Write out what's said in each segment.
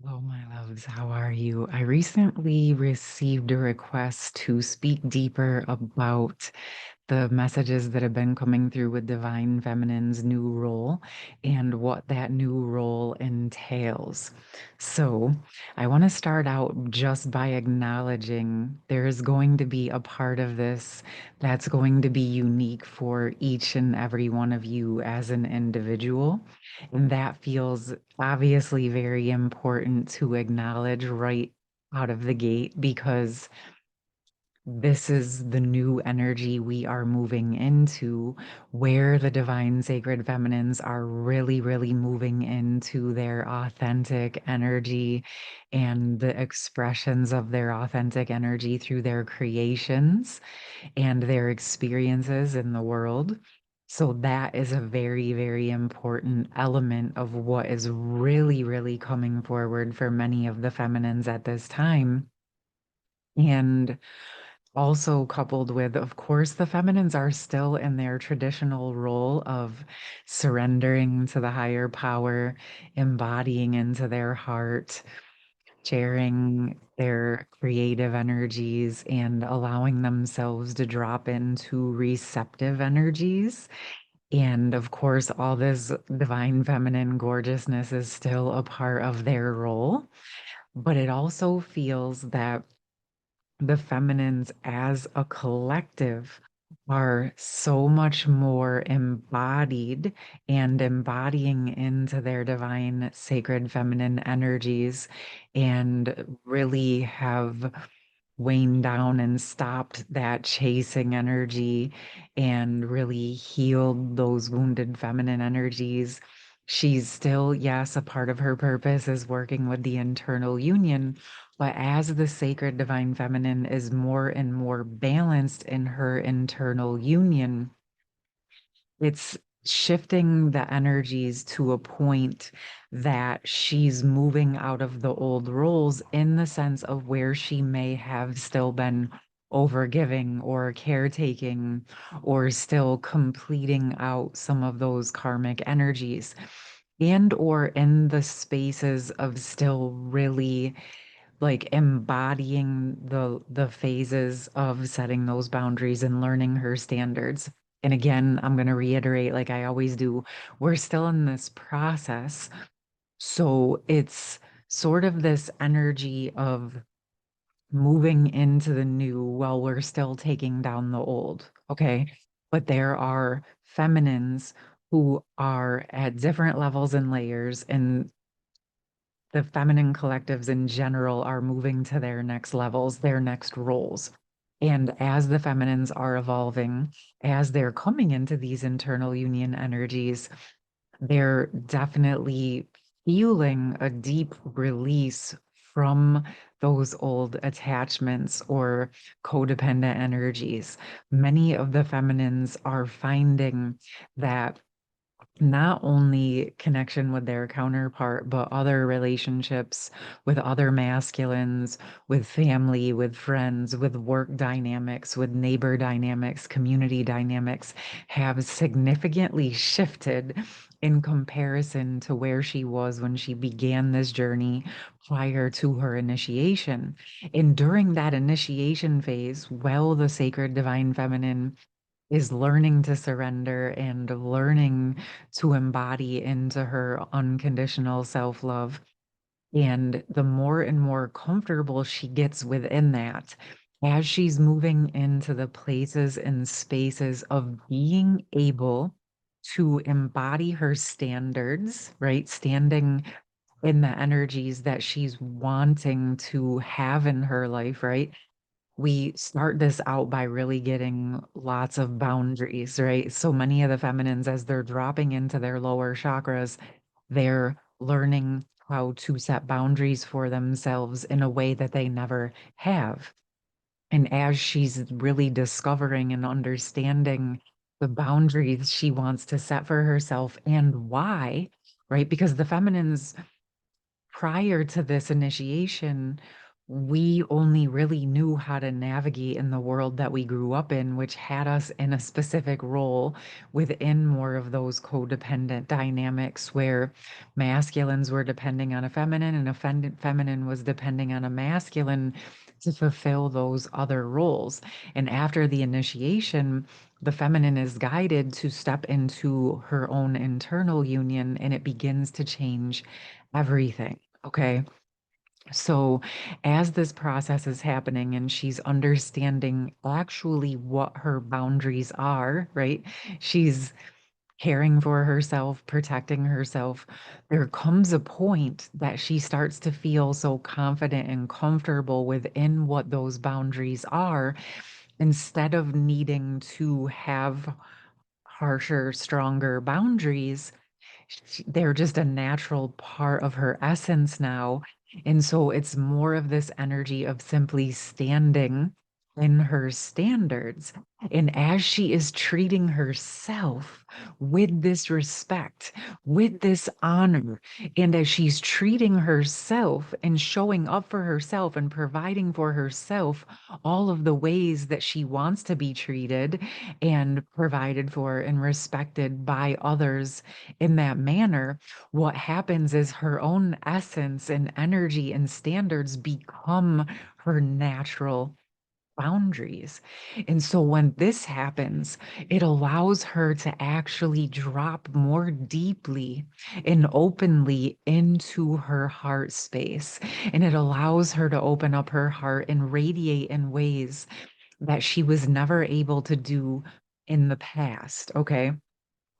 Hello, my loves. How are you? I recently received a request to speak deeper about the messages that have been coming through with Divine Feminine's new role and what that new role entails. So, I want to start out just by acknowledging there is going to be a part of this that's going to be unique for each and every one of you as an individual. And that feels obviously very important to acknowledge right out of the gate because this is the new energy we are moving into, where the divine sacred feminines are really, really moving into their authentic energy and the expressions of their authentic energy through their creations and their experiences in the world. So that is a very, very important element of what is really, really coming forward for many of the feminines at this time. And also coupled with, of course, the feminines are still in their traditional role of surrendering to the higher power, embodying into their heart, sharing their creative energies, and allowing themselves to drop into receptive energies. And of course, all this divine feminine gorgeousness is still a part of their role. But it also feels that the feminines as a collective are so much more embodied and embodying into their divine sacred feminine energies and really have waned down and stopped that chasing energy and really healed those wounded feminine energies. She's still, yes, a part of her purpose is working with the internal union, but as the sacred divine feminine is more and more balanced in her internal union, it's shifting the energies to a point that she's moving out of the old roles in the sense of where she may have still been overgiving or caretaking or still completing out some of those karmic energies and or in the spaces of still really like embodying the phases of setting those boundaries and learning her standards. And again, I'm going to reiterate, like I always do, we're still in this process. So it's sort of this energy of moving into the new while we're still taking down the old. Okay. But there are feminines who are at different levels and layers, and the feminine collectives in general are moving to their next levels, their next roles. And as the feminines are evolving, as they're coming into these internal union energies, they're definitely feeling a deep release from those old attachments or codependent energies. Many of the feminines are finding that not only connection with their counterpart, but other relationships with other masculines, with family, with friends, with work dynamics, with neighbor dynamics, community dynamics have significantly shifted in comparison to where she was when she began this journey prior to her initiation. And during that initiation phase, while the sacred divine feminine is learning to surrender and learning to embody into her unconditional self love. And the more and more comfortable she gets within that, as she's moving into the places and spaces of being able to embody her standards, right? Standing in the energies that she's wanting to have in her life, right? We start this out by really getting lots of boundaries, right? So many of the feminines, as they're dropping into their lower chakras, they're learning how to set boundaries for themselves in a way that they never have. And as she's really discovering and understanding the boundaries she wants to set for herself and why, right? Because the feminines prior to this initiation we only really knew how to navigate in the world that we grew up in, which had us in a specific role within more of those codependent dynamics where masculines were depending on a feminine and a feminine was depending on a masculine to fulfill those other roles. And after the initiation, the feminine is guided to step into her own internal union and it begins to change everything. Okay. So, as this process is happening and she's understanding actually what her boundaries are, right? She's caring for herself, protecting herself. There comes a point that she starts to feel so confident and comfortable within what those boundaries are, instead of needing to have harsher, stronger boundaries. They're just a natural part of her essence now. And so it's more of this energy of simply standing in her standards. And as she is treating herself with this respect, with this honor, and as she's treating herself and showing up for herself and providing for herself all of the ways that she wants to be treated and provided for and respected by others in that manner, what happens is her own essence and energy and standards become her natural boundaries. And so when this happens, it allows her to actually drop more deeply and openly into her heart space. And it allows her to open up her heart and radiate in ways that she was never able to do in the past. Okay.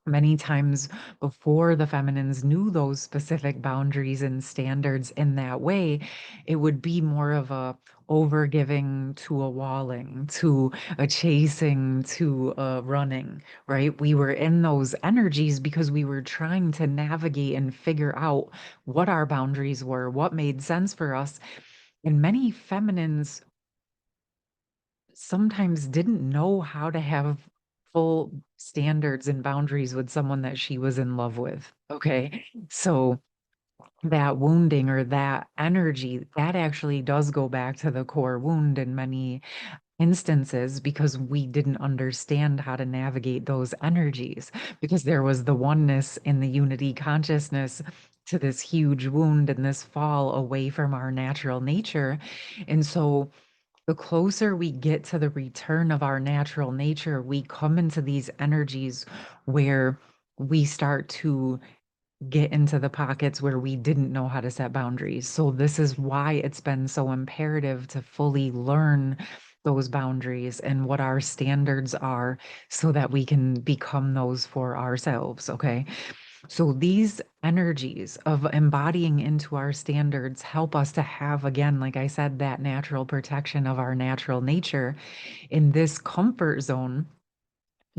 Many times before the feminines knew those specific boundaries and standards in that way, it would be more of a overgiving to a walling, to a chasing, to a running, right? We were in those energies because we were trying to navigate and figure out what our boundaries were, what made sense for us. And many feminines sometimes didn't know how to have full standards and boundaries with someone that she was in love with. Okay. So that wounding or that energy, that actually does go back to the core wound in many instances because we didn't understand how to navigate those energies because there was the oneness in the unity consciousness to this huge wound and this fall away from our natural nature. And so the closer we get to the return of our natural nature, we come into these energies where we start to get into the pockets where we didn't know how to set boundaries. So, this is why it's been so imperative to fully learn those boundaries and what our standards are so that we can become those for ourselves. Okay. So these energies of embodying into our standards help us to have, again, like I said, that natural protection of our natural nature in this comfort zone.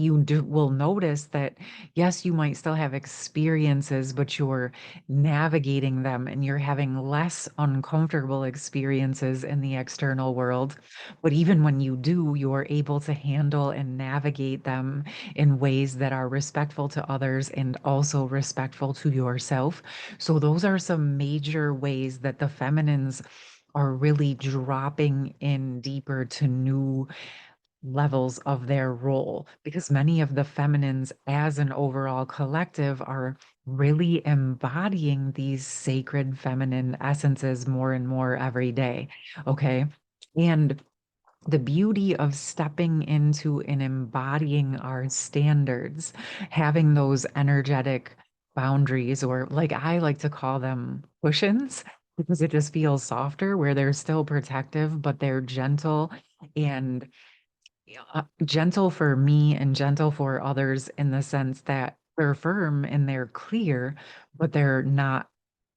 Will notice that, yes, you might still have experiences, but you're navigating them and you're having less uncomfortable experiences in the external world. But even when you do, you're able to handle and navigate them in ways that are respectful to others and also respectful to yourself. So, those are some major ways that the feminines are really dropping in deeper to new levels of their role because many of the feminines as an overall collective are really embodying these sacred feminine essences more and more every day. Okay. And the beauty of stepping into and embodying our standards, having those energetic boundaries, or like I like to call them cushions, because it just feels softer where they're still protective, but they're gentle and gentle for me and gentle for others in the sense that they're firm and they're clear, but they're not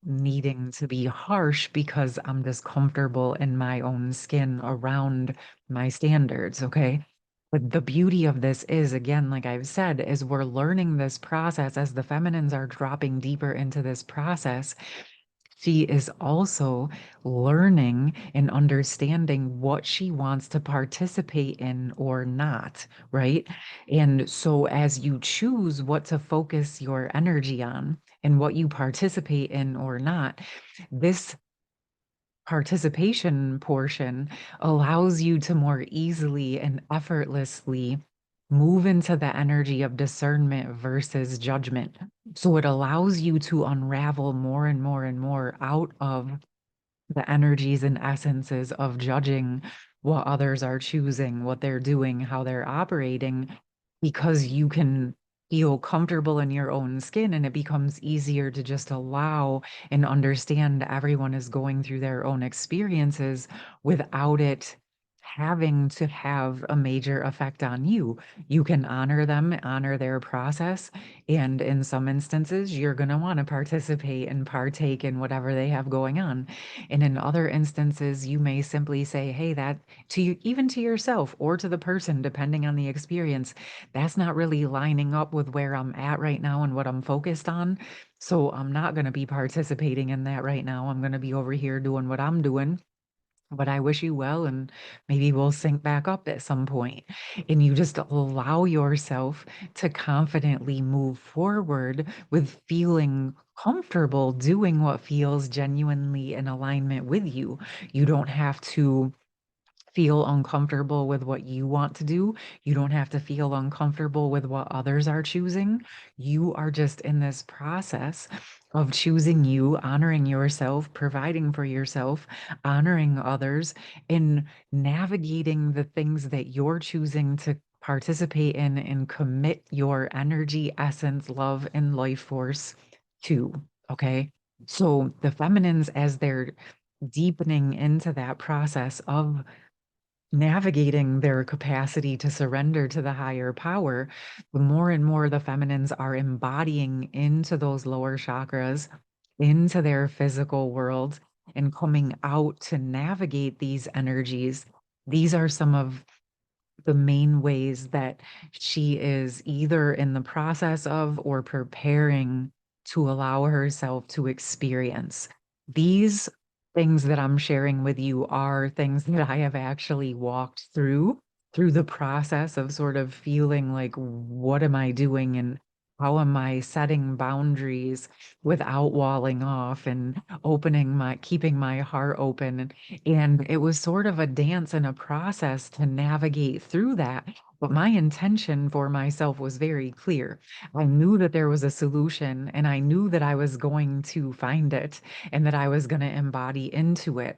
needing to be harsh because I'm just comfortable in my own skin around my standards. Okay. But the beauty of this is, again, like I've said, is we're learning this process as the feminines are dropping deeper into this process. She is also learning and understanding what she wants to participate in or not, right? And so, as you choose what to focus your energy on and what you participate in or not, this participation portion allows you to more easily and effortlessly move into the energy of discernment versus judgment. So it allows you to unravel more and more and more out of the energies and essences of judging what others are choosing, what they're doing, how they're operating, because you can feel comfortable in your own skin and it becomes easier to just allow and understand everyone is going through their own experiences without it having to have a major effect on you. You can honor them, honor their process, and in some instances, you're going to want to participate and partake in whatever they have going on. And in other instances, you may simply say, hey, that to you, even to yourself or to the person, depending on the experience, that's not really lining up with where I'm at right now and what I'm focused on. So I'm not going to be participating in that right now. I'm going to be over here doing what I'm doing. But I wish you well, and maybe we'll sync back up at some point. And you just allow yourself to confidently move forward with feeling comfortable doing what feels genuinely in alignment with you. You don't have to feel uncomfortable with what you want to do. You don't have to feel uncomfortable with what others are choosing. You are just in this process of choosing you, honoring yourself, providing for yourself, honoring others, and navigating the things that you're choosing to participate in and commit your energy, essence, love, and life force to. Okay. So the feminines, as they're deepening into that process of navigating their capacity to surrender to the higher power, the more and more the feminines are embodying into those lower chakras, into their physical world, and coming out to navigate these energies. These are some of the main ways that she is either in the process of or preparing to allow herself to experience. These things that I'm sharing with you are things that I have actually walked through the process of sort of feeling like, what am I doing? And how am I setting boundaries without walling off and keeping my heart open? And it was sort of a dance and a process to navigate through that. But my intention for myself was very clear. I knew that there was a solution and I knew that I was going to find it and that I was going to embody into it.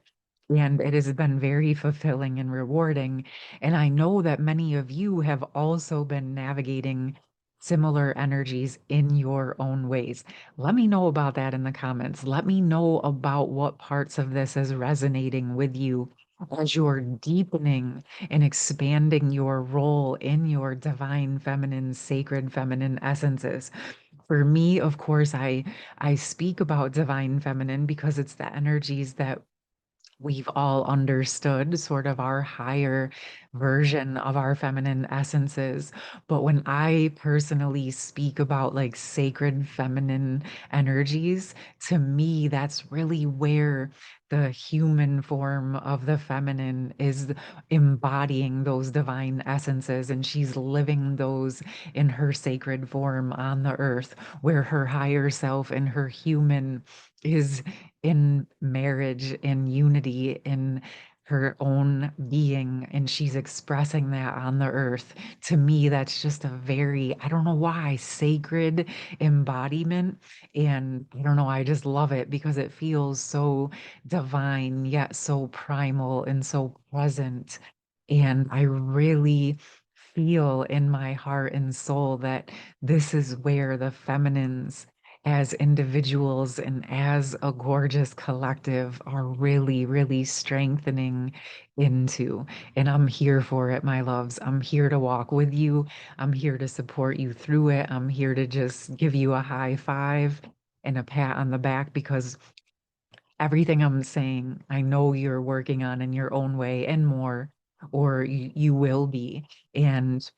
And it has been very fulfilling and rewarding. And I know that many of you have also been navigating similar energies in your own ways. Let me know about that in the comments. Let me know about what parts of this is resonating with you as you're deepening and expanding your role in your divine feminine, sacred feminine essences. For me, of course, I speak about divine feminine because it's the energies that we've all understood, sort of our higher version of our feminine essences. But when I personally speak about like sacred feminine energies, to me, that's really where the human form of the feminine is embodying those divine essences. And she's living those in her sacred form on the earth, where her higher self and her human is in marriage, in unity, in her own being, and she's expressing that on the earth. To me, that's just a very, I don't know why, sacred embodiment. And I don't know, I just love it because it feels so divine, yet so primal and so present. And I really feel in my heart and soul that this is where the feminines as individuals and as a gorgeous collective are really, really strengthening into. And I'm here for it, my loves. I'm here to walk with you. I'm here to support you through it. I'm here to just give you a high five and a pat on the back because everything I'm saying, I know you're working on in your own way and more, or you will be. And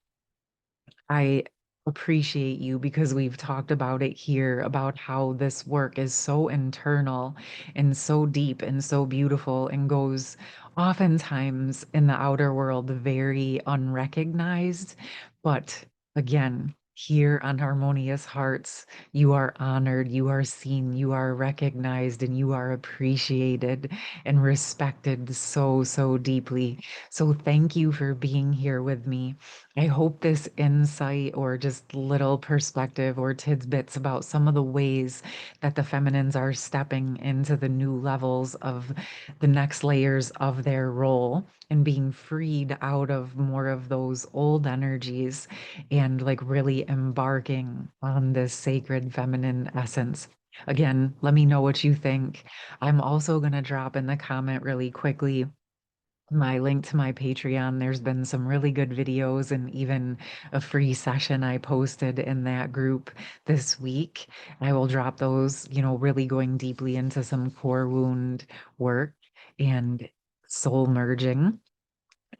I appreciate you because we've talked about it here about how this work is so internal and so deep and so beautiful and goes oftentimes in the outer world very unrecognized. But again, Here on Harmonious Hearts, you are honored, you are seen, you are recognized, and you are appreciated and respected so, so deeply. So, thank you for being here with me. I hope this insight or just little perspective or tidbits about some of the ways that the feminines are stepping into the new levels of the next layers of their role and being freed out of more of those old energies and like really embarking on this sacred feminine essence. Again, let me know what you think. I'm also going to drop in the comment really quickly my link to my Patreon. There's been some really good videos and even a free session I posted in that group this week. I will drop those, really going deeply into some core wound work and soul merging.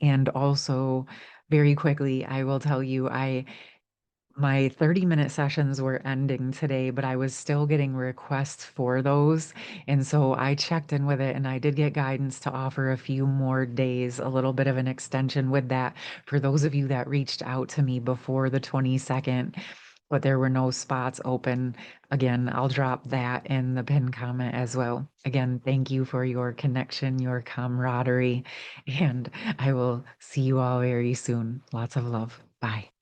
And also, very quickly, I will tell you, my 30-minute sessions were ending today, but I was still getting requests for those. And so I checked in with it and I did get guidance to offer a few more days, a little bit of an extension with that for those of you that reached out to me before the 22nd, but there were no spots open. Again, I'll drop that in the pinned comment as well. Again, thank you for your connection, your camaraderie, and I will see you all very soon. Lots of love. Bye.